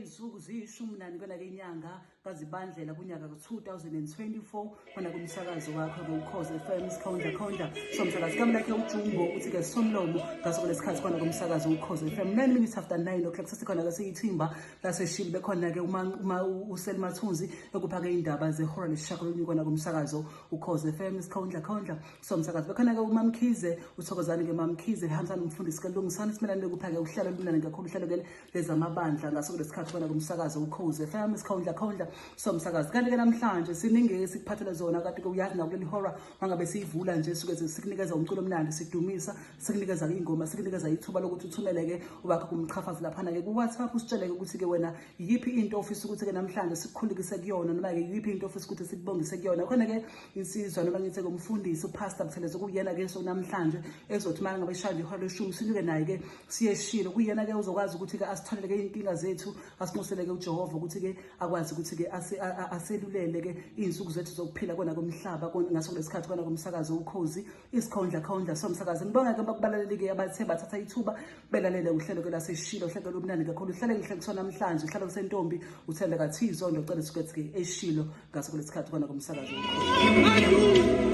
izinsuku ziyishumi kwena-ke inyanga kaZibandlela kunyaka ka-2024 khona kumsakazo wakho-ke Ukhozi FM Sikhondla. Somsakazi kami lakhe uJumbo uthi-ke somlomo ngaso kulesikhathi khona kumsakazo Ukhozi FM 9 minutes after 9 o'clock sesikhona-ke siyithimba laseshili bekhona-ke uma uSelma Thunzi ekuphake indaba zehora lesishagalolunye khona kumsakazo Ukhozi FM Sikhondla. Somsakazi bekhona-ke uMamkhize uthokozane-ke Mamkhize behambisana nomfundisi kalungisana simelane kuphake uhlelo olunani kakhulu uhlelo-ke lezamabandla ngaso kulesikhathi khona kumsakazo Ukhozi FM Sikhondla. Somsakazi kanti-ke namhlanje siningi sikuphathele zona kade-ke uyazi nakuleli hora mangabe siyivula nje suke sikunikeza umculo omnandi sidumisa sikunikeza ingoma sikunikeza ithuba lokuthi uthumele-ke ubakho kumqhafazi laphana-ke ku-WhatsApp usitshele-ke ukuthi-ke wena yiphi into ofisa ukuthi-ke namhlanje sikukhulekise kuyona noma-ke yiphi into ofisa ukuthi sikubongise kuyona. Khona-ke insizwa noma ngithi-ke umfundisi uPastor Buthelezi kuyena-ke so namhlanje ezothi uma ngabe ishaya ihora leshumi sinuke naye-ke siyeshilo kuyena-ke uzokwazi ukuthi-ke asitholele-ke iy'nkinga zethu asinxusele-ke uJehova ukuthi-ke akwazi ukuthi-ke aselulele-ke iy'nsuku zethu zokuphila kona komhlaba ngaso kulesikhathi kona kumsakazo Ukhozi Isikhondla. Somsakazi ngibonga-ke bakubalaleli-ke abathe bathatha ithuba belalele uhlelo-ke laseshilo uhlelo lomnandi kakhulu uhlelo lihle kusona namhlanje uhlelo kusentombi uthele kathizo ndocela sikuthi-ke eshilo ngaso kulesikhathi kona kumsakazo Ukhozi.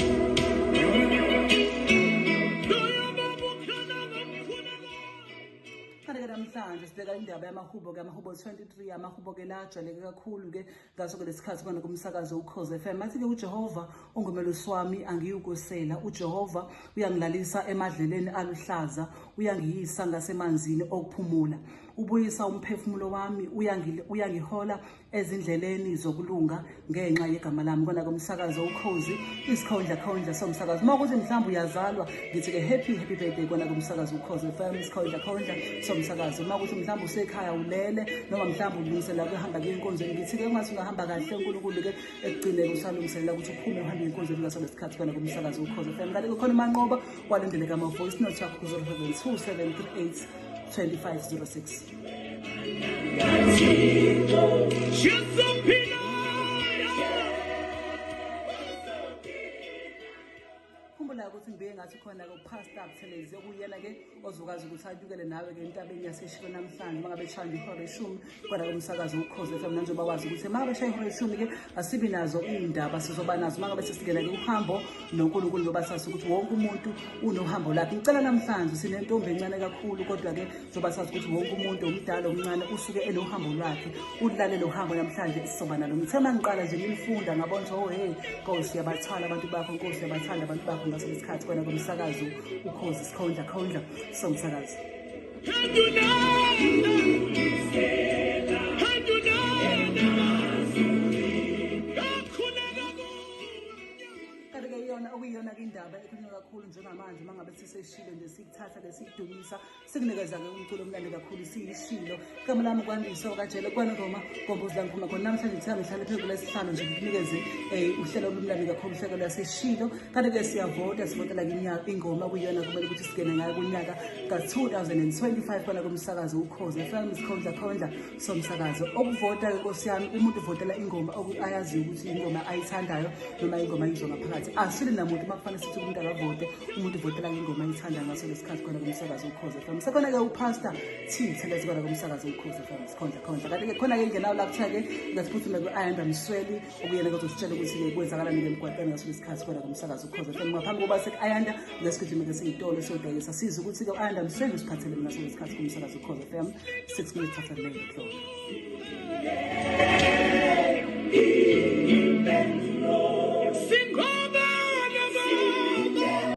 Namhlanje sibeka indaba yamahubo-ke amahubo 23 amahubo-ke lajwayeleke kakhulu-ke ngaso kulesikhathi khona kumsakazo Ukhozi FM. Athi-ke uJehova ungumelusi wami angiyukosela, uJehova uyangilalisa emadleleni aluhlaza, uyangiyisa ngasemanzini okuphumula, ubuyisa umphefumulo wami, uyangihola ezindleleni zokulunga ngenxa yegama lami kona kumsakazo Ukhozi Isikhondla. Somsakazi uma ukuthi mhlawumbe uyazalwa ngithi-ke happy birthday kona kumsakazo Ukhozi FM Isikhondla. Somsakazi uma ukuthi mhlawumbe usekhaya ulele noma mhlawumbe ulungisela ukuhamba ngey'nkonzweni ngithi-ke ungathi ungahamba kahle uNkulunkulu-ke ekugcineni usalungiselela ukuthi uphume uhambe ey'nkonzweni ngaso lesikhathi kona kumsakazo Ukhozi FM. Kanti-ke khona umanqoba walendeleka ama-voice note akho ku-02738 2506. Khumbula ukuthi ngibe ngathi khona-ke uPastor Buthelezi okuyena-ke ozokwazi ukuthi anyukele nawe-ke entabeni yaseshilo namhlanje mangabe eshaya ihora leshumi kona kumsakazo Ukhozi FM. Nanjengoba wazi ukuthi mangabe eshaya ihora leshumi-ke asibi nazo iy'ndaba sizoba nazo mangabe sesingena-ke uhambo noNkulunkulu ngoba sazi ukuthi wonke umuntu unohambo lakhe. Ngicela namhlanje sinentombi encane kakhulu kodwa-ke zoba sazi ukuthi wonke umuntu omdala omncane usuke enohambo lwakhe ulalele uhambo namhlanje sizoba nalo. Ngithe mangiqala nje ngilifunda ngabona ukuthi hey Nkosi yabathanda abantu bakho, Nkosi yabathanda abantu bakho ngaso lesikhathi kona kumsakazo Ukhozi Isikhondla. Somsakazi okuyiyona-ke indaba ekhulunywa kakhulu njengamanje mangabe siseshilo nje sikuthatha-ke sikudumisa sikunikeza-ke umculo omnandi kakhulu siyishilo. Igama lami ukwandiswa okajele kwanongoma Nkombozi la ngiphuma khona namhlanje ngithanda ngihlale phezu lesihlalo nje ngikunikeze uhlelo olumnandi kakhulu uhlelo laseshilo. Kanti-ke siyavota sivotela ingoma okuyiyona kumele ukuthi singene ngayo kunyaka ka-2025 kona kumsakazo Ukhozi FM Isikhondla. Somsakazo okuvota-ke Nkosi yami umuntu uvotela ingoma ayaziyo ukuthi ingoma ayithandayo noma ingoma ayizwa ngaphakathi asile namuntu makufanele sithi umuntu akavote umuntu uvotela ingoma ayithanda ngaso lesikhathi khona kumsakazo Ukhozi FM. Sekhona-ke uPastor Buthelezi kona kumsakazo Ukhozi FM Isikhondla. Kanti-ke khona-ke ingenawo la kuthiwa-ke ngathiphuthuma ku-Ayanda Msweli okuyena kodwa usitshele ukuthi-ke kwenzakalani-ke emgwaqeni ngaso lesikhathi khona kumsakazo Ukhozi FM. Ngaphambi kokuba seku-Ayanda ngesigijimeke sey'tolo sodayisa siza ukuthi-ke u-Ayanda Msweli usiphathele ngaso lesikhathi kumsakazo Ukhozi FM 6 minutes after 9 o'clock.